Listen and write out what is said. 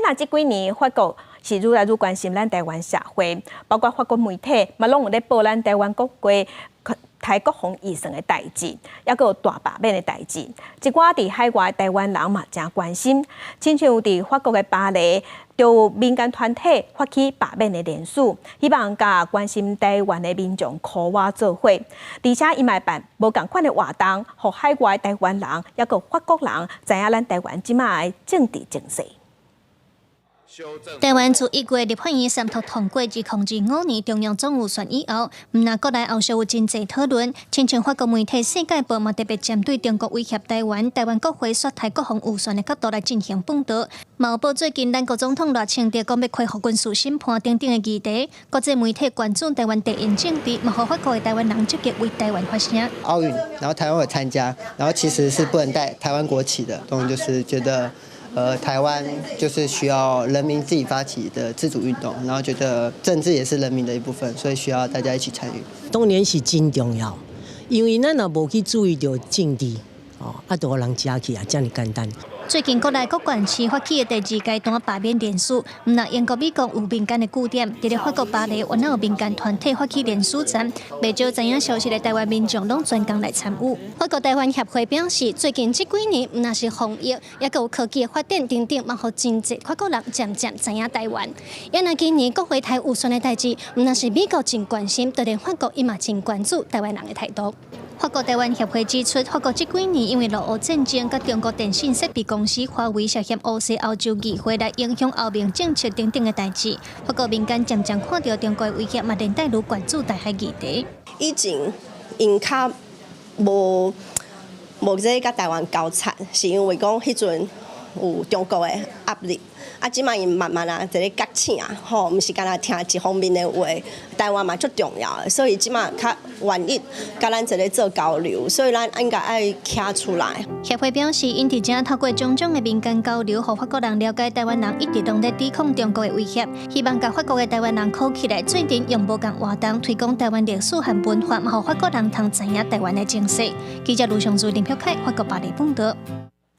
那这几年法国是愈来愈关心咱台湾社会，包括法国媒体嘛，拢有咧报咱台湾国家台国防预算的代志，也有大罢免的代志。一寡伫海外台湾人嘛真关心，亲像伫法国的巴黎，就有民间团体发起罢免的联署，希望甲关心台湾的民众苦哇做伙，而且伊嘛办无共款的活动，互海外台湾人也有法国人知影咱台湾即卖的政治情势。台湾自1月立法院三读通过2025年中央总预算以后，那国内后续有真侪讨论，亲像法国媒体《世界报》嘛特别针对中国威胁台湾国会刷台国防预算的角度来进行报道。嘛有报最近咱国总统热清地讲要恢复军事审判等等的议题，国际媒体关注台湾地缘政治，嘛互法国的台湾人积极为台湾发声。奥运，然后台湾有参加，然后其实是不能带台湾国旗的，就是觉得。台湾就是需要人民自己发起的自主运动，然后觉得政治也是人民的一部分，所以需要大家一起参与。当然是真重要，因为咱若无去注意到政治，就有人吃去啊，这么简单。最近国内各县市发起的第2阶段罢免联署，那英国、美国有民间的据点，伫咧法国巴黎，原来有民间团体发起联署站，未少知影消息的台湾民众拢专工来参与。法国台湾协会表示，最近这几年，那是防疫，也有科技的发展等等，嘛，互真侪法国人渐渐知影台湾。因那今年国会台预算的代志，那是美国真关心，就连法国伊嘛真关注台湾人的态度。法国台湾协会指出，法国这几年因为俄乌战争，甲中国电信设备公司华为涉嫌污秽欧洲议会来影响后面政策等等的代志。法国民间渐渐看到中国的威胁，嘛连带愈关注台海议题。以前因较无这甲台湾交缠，是因为讲迄阵有中国的压力。即摆因慢慢一个觉醒啊，毋是干那听一方面的话，台湾嘛足重要的，所以即摆较愿意甲咱一个做交流，所以咱应该爱站出来。协会表示，因伫正透过种种的民间交流，互法国人了解台湾人一直拢在抵抗中国的威胁，希望甲法国的台湾人靠起来，最近用无共活动推广台湾历史和文化，嘛互法国人通知影台湾的情势。记者卢尚珠、林飘凯，法国巴黎报道。